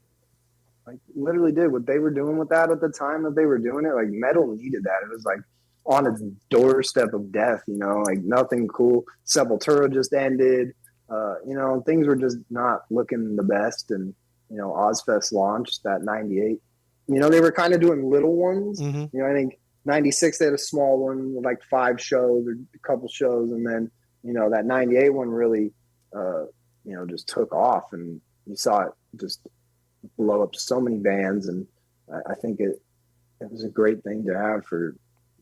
Like literally did what they were doing with that at the time that they were doing it. Like metal needed that. It was like on its doorstep of death. You know, like nothing cool. Sepultura just ended. You know, things were just not looking the best. And you know, Ozfest launched that '98. You know, they were kind of doing little ones. mm-hmm. You know, I think '96 they had a small one with like 5 shows or a couple shows, and then you know that '98 one really, you know, just took off, and you saw it just blow up so many bands, and I think it was a great thing to have for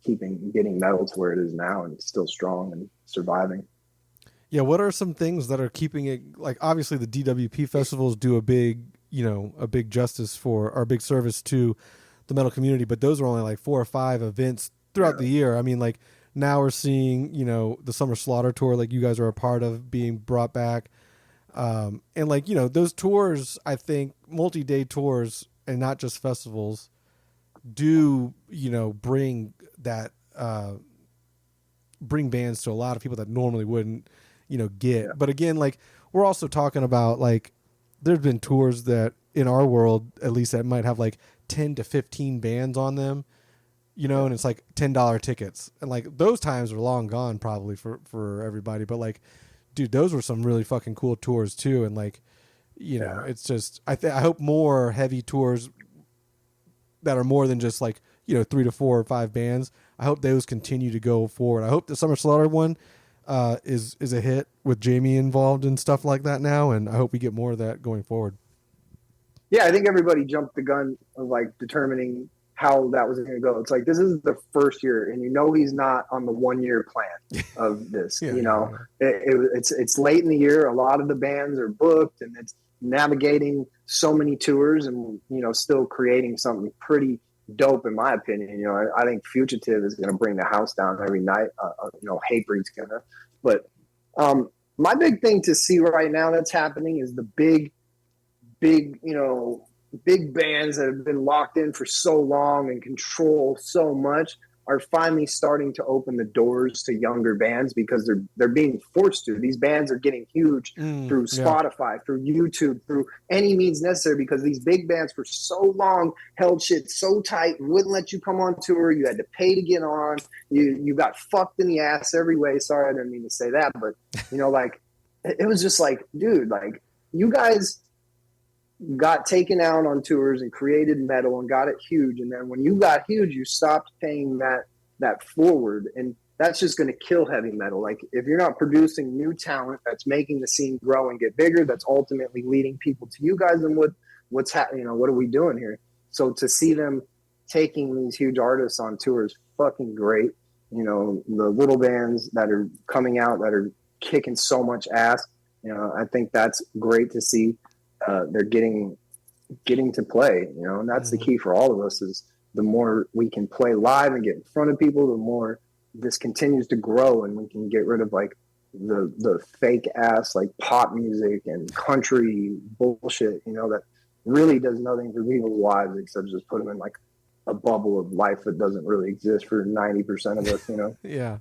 getting metal to where it is now, and it's still strong and surviving. Yeah. What are some things that are keeping it like? Obviously, the DWP festivals do a big justice for or a big service to the metal community, but those are only like 4 or 5 events throughout Yeah, the year. I mean, like now we're seeing the Summer Slaughter tour, like you guys are a part of, being brought back. And like those tours, I think multi-day tours and not just festivals do bring that bring bands to a lot of people that normally wouldn't get. yeah, But again, like we're also talking about like there's been tours that in our world at least that might have like 10 to 15 bands on them, yeah. and it's like $10 tickets, and like those times are long gone probably for everybody. But like, dude, those were some really fucking cool tours too. And like, Yeah. it's just I hope more heavy tours that are more than just like 3 to 4 or 5 bands. I hope those continue to go forward. I hope the Summer Slaughter one is a hit with Jamie involved and stuff like that now, and I hope we get more of that going forward. Yeah, I think everybody jumped the gun of like determining how that was going to go. It's like this is the first year, and you know he's not on the 1 year plan of this. Yeah, You yeah, know, yeah. it's late in the year. A lot of the bands are booked, and it's navigating so many tours, and you know, still creating something pretty dope in my opinion. You know, I think Fugitive is going to bring the house down every night. You know, Hatebreed's gonna, but my big thing to see right now that's happening is the big, you know, big bands that have been locked in for so long and control so much are finally starting to open the doors to younger bands because they're being forced to. These bands are getting huge through Yeah. Spotify, through YouTube, through any means necessary because these big bands for so long held shit so tight, wouldn't let you come on tour. You had to pay to get on. You got fucked in the ass every way. Sorry, I didn't mean to say that, but you know, like it was just like, dude, like you guys got taken out on tours and created metal and got it huge, and then when you got huge you stopped paying that forward, and that's just going to kill heavy metal. Like if you're not producing new talent that's making the scene grow and get bigger, that's ultimately leading people to you guys, then what's happening? You know, what are we doing here? So to see them taking these huge artists on tour is fucking great. You know, the little bands that are coming out that are kicking so much ass, you know, I think that's great to see. They're getting to play, you know, and that's the Mm-hmm. key for all of us. Is the more we can play live and get in front of people, the more this continues to grow, and we can get rid of like the fake ass like pop music and country bullshit, you know, that really does nothing for people's lives except just put them in like a bubble of life that doesn't really exist for 90% of us, you know. Yeah.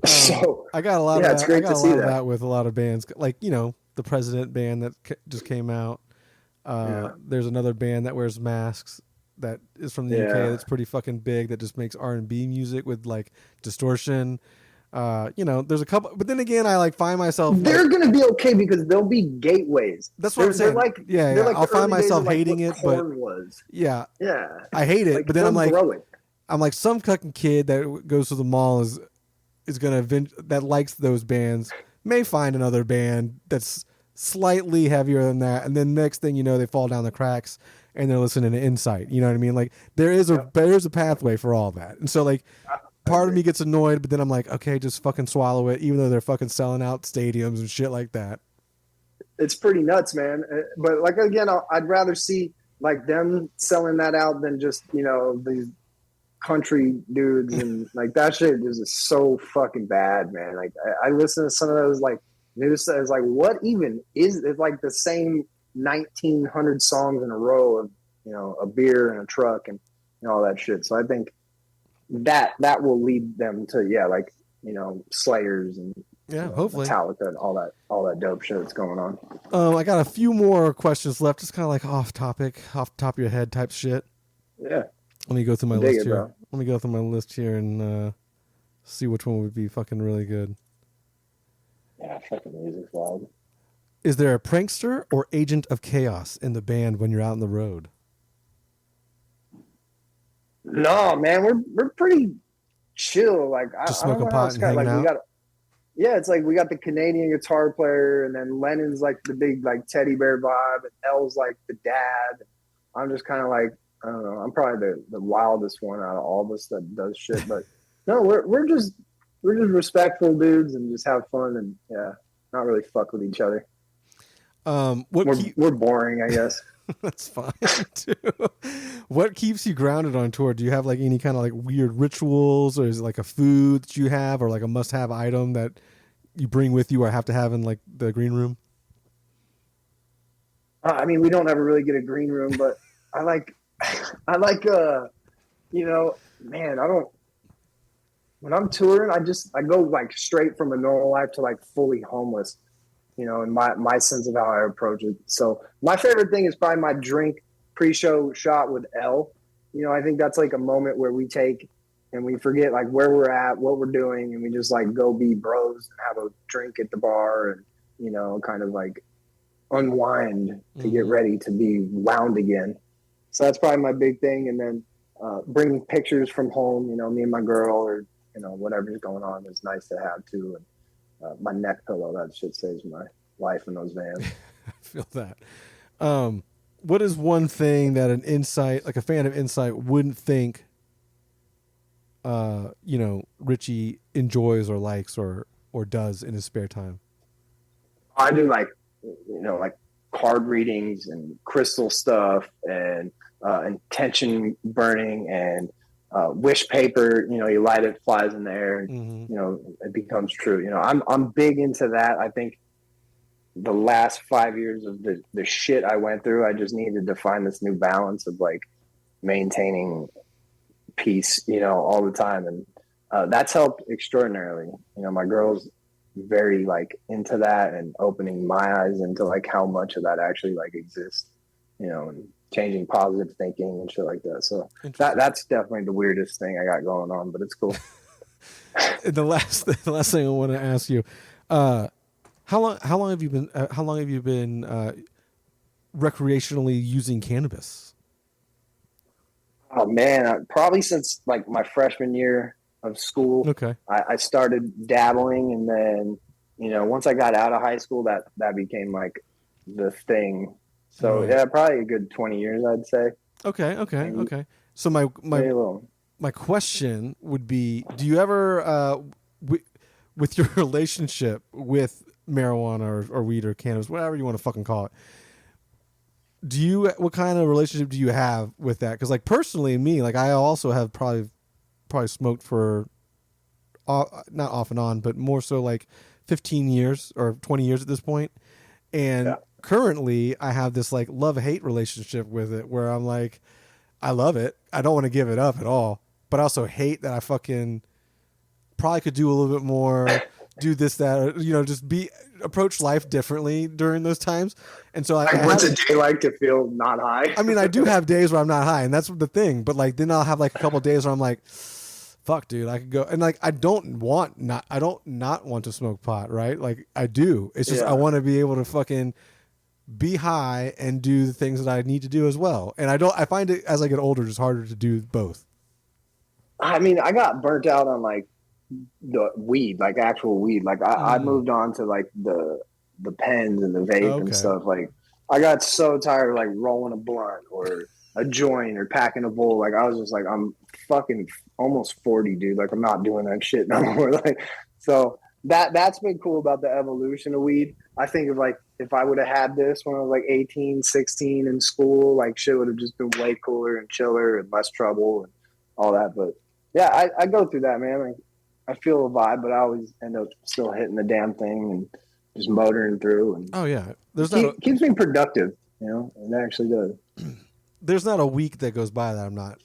So I got a lot of yeah, it's that. I great got to a see lot of that. that with a lot of bands, like the President band that just came out. Yeah, There's another band that wears masks that is from the UK yeah. that's pretty fucking big that just makes R&B music with like distortion. There's a couple, but then again, I like find myself like They're gonna be okay because they'll be gateways. that's what I'm They're saying. like Yeah, they're yeah. like I'll the find early days of myself like hating what it, but corn was. yeah, Yeah, I hate it. like But then they'll grow it. I'm like some fucking kid that goes to the mall is gonna that likes those bands may find another band that's slightly heavier than that, and then next thing you know, they fall down the cracks and they're listening to Insight. You know what I mean? Like Yep, there's a pathway for all that, and so like I part of agree. me gets annoyed, but then I'm like, okay, just fucking swallow it, even though they're fucking selling out stadiums and shit like that. It's pretty nuts, man. But like again, I'd rather see like them selling that out than just, you know, these country dudes and like that shit is just so fucking bad, man. Like I listen to some of those like news says like what even is it, like the same 1900 songs in a row of, you know, a beer and a truck and all that shit. So I think that will lead them to, yeah, like, you know, Slayers and, Yeah, you know, hopefully. Metallica and all that dope shit that's going on. I got a few more questions left, just kind of like off topic, off the top of your head type shit. Yeah. Let me go through my Dig list it, here. bro. Let me go through my list here and see which one would be fucking really good. Yeah, fucking music's wild. Is there a prankster or agent of chaos in the band when you're out on the road? No, man, we're pretty chill. Like Just I don't smoking know how pot and Scott, hanging like we out? got, yeah, it's like we got the Canadian guitar player, and then Lennon's like the big like teddy bear vibe, and L's like the dad. I'm just kind of like, I don't know. I'm probably the wildest one out of all of us that does shit. But no, we're just respectful dudes and just have fun and yeah, not really fuck with each other. We're boring, I guess. That's fine too. What keeps you grounded on tour? Do you have like any kind of like weird rituals, or is it like a food that you have, or like a must-have item that you bring with you or have to have in like the green room? I mean, we don't ever really get a green room, but I like, you know, man, I don't. When I'm touring, I go like straight from a normal life to like fully homeless, you know, and my sense of how I approach it. So my favorite thing is probably my drink pre-show shot with L. You know, I think that's like a moment where we take and we forget like where we're at, what we're doing, and we just like go be bros and have a drink at the bar and, you know, kind of like unwind to get ready to be wound again. So that's probably my big thing. And then bringing pictures from home, you know, me and my girl or, you know, whatever's going on is nice to have too. And my neck pillow, that shit saves my life in those vans. I feel that. What is one thing that an INCITE, like a fan of INCITE, wouldn't think, you know, Richie enjoys or likes or does in his spare time? I do like, you know, like card readings and crystal stuff and intention burning and wish paper. You know, you light it, flies in the air, and you know, it becomes true. You know, I'm big into that. I think the last 5 years of the shit I went through, I just needed to find this new balance of like maintaining peace, you know, all the time. And that's helped extraordinarily. You know, my girl's very like into that and opening my eyes into like how much of that actually like exists, you know, and changing positive thinking and shit like that. So that's definitely the weirdest thing I got going on, but it's cool. The last thing I want to ask you, how long have you been recreationally using cannabis? Oh man, probably since like my freshman year of school. Okay. I started dabbling, and then, you know, once I got out of high school, that became like the thing. So Right. yeah, probably a good 20 years, I'd say. Okay. So my question would be: do you ever, with your relationship with marijuana or weed or cannabis, whatever you want to fucking call it, what kind of relationship do you have with that? Because like personally, me, like I also have probably smoked for not off and on, but more so like 15 years or 20 years at this point. And currently I have this like love-hate relationship with it where I'm like, I love it. I don't want to give it up at all, but I also hate that I fucking probably could do a little bit more, do this, that, or, you know, just approach life differently during those times. And so what's a day like to feel not high? I mean, I do have days where I'm not high, and that's the thing. But like, then I'll have like a couple of days where I'm like, "Fuck, dude, I could go." And like, I don't not want to smoke pot, right? Like, I do. It's just I want to be able to fucking be high and do the things that I need to do as well. And I find it as I get older, just harder to do both. I mean, I got burnt out on like the weed, like actual weed. Like I moved on to like the pens and the vape and stuff. Like I got so tired of like rolling a blunt or a joint or packing a bowl. Like I was just like, I'm fucking almost 40, dude. Like I'm not doing that shit no more. Like, so that's been cool about the evolution of weed. I think of like if I would have had this when I was like 18, 16 in school, like shit would have just been way cooler and chiller and less trouble and all that. But yeah, I go through that, man. Like, I feel a vibe, but I always end up still hitting the damn thing and just motoring through. And Oh yeah, keeps me productive, you know. It actually does. There's not a week that goes by that I'm not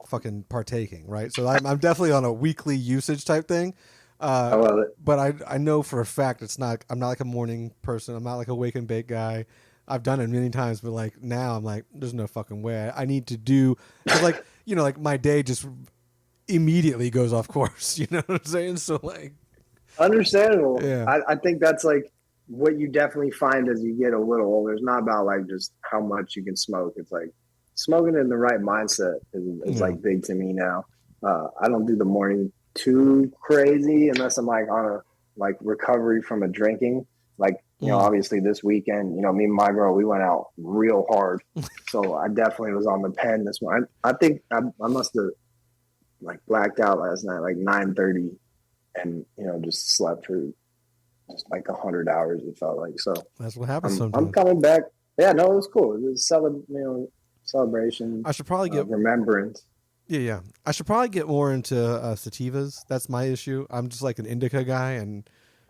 fucking partaking, right? So I'm definitely on a weekly usage type thing. I love it. But I know for a fact I'm not like a morning person. I'm not like a wake and bake guy. I've done it many times, but like now I'm like, there's no fucking way. I need to do, cause like, you know, like my day just immediately goes off course. You know what I'm saying? So like, understandable. Yeah. I think that's like what you definitely find as you get a little older. It's not about like just how much you can smoke. It's like smoking in the right mindset is like big to me now. I don't do the morning too crazy unless I'm like on a like recovery from a drinking. Like, you know, obviously this weekend, you know, me and my girl, we went out real hard. So I definitely was on the pen this morning. I think I must have like blacked out last night, like 9:30, and, you know, just slept for just like 100 hours, it felt like. So that's what happens sometimes. I'm coming back. Yeah, no, it was cool. It was celebration. I should probably get remembrance. Yeah. I should probably get more into sativas. That's my issue. I'm just like an indica guy, and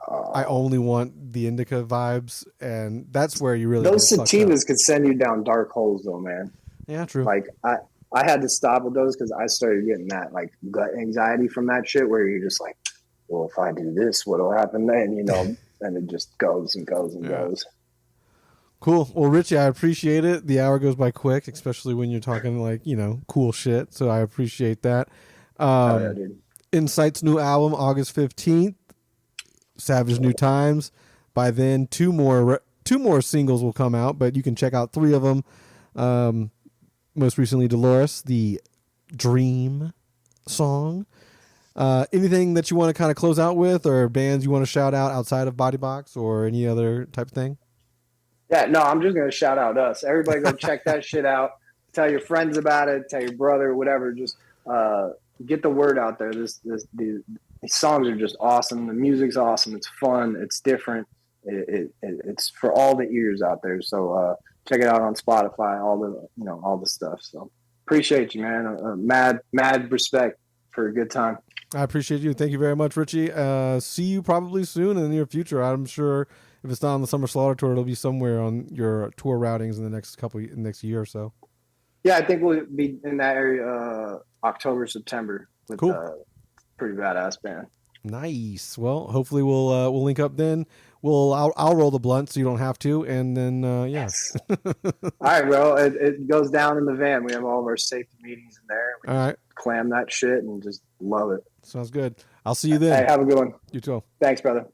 I only want the indica vibes, and that's where you really those sativas could send you down dark holes, though, man. Yeah, true. Like I had to stop with those because I started getting that like gut anxiety from that shit, where you're just like, well, if I do this, what'll happen then? You know, and it just goes and goes and goes. Cool. Well, Richie, I appreciate it. The hour goes by quick, especially when you're talking like, you know, cool shit. So I appreciate that. Yeah, dude. INCITE's new album, August 15th. Savage New Times. By then, two more singles will come out, but you can check out 3 of them. Most recently, Dolores, the Dream song. Anything that you want to kind of close out with, or bands you want to shout out outside of Body Box or any other type of thing? Yeah, no, I'm just going to shout out us. Everybody go check that shit out. Tell your friends about it. Tell your brother, whatever. Just get the word out there. These songs are just awesome. The music's awesome. It's fun. It's different. It's for all the ears out there. So check it out on Spotify. All the stuff. So appreciate you, man. Mad respect for a good time. I appreciate you. Thank you very much, Richie. See you probably soon in the near future. I'm sure if it's not on the Summer Slaughter Tour, it'll be somewhere on your tour routings in the next year or so. Yeah, I think we'll be in that area October, September with a pretty badass band. Nice. Well, hopefully we'll link up then. I'll roll the blunt so you don't have to, and then Yes. All right, bro. It goes down in the van. We have all of our safety meetings in there. We all right. Clam that shit and just love it. Sounds good. I'll see you then. Hey, have a good one. You too. Thanks, brother.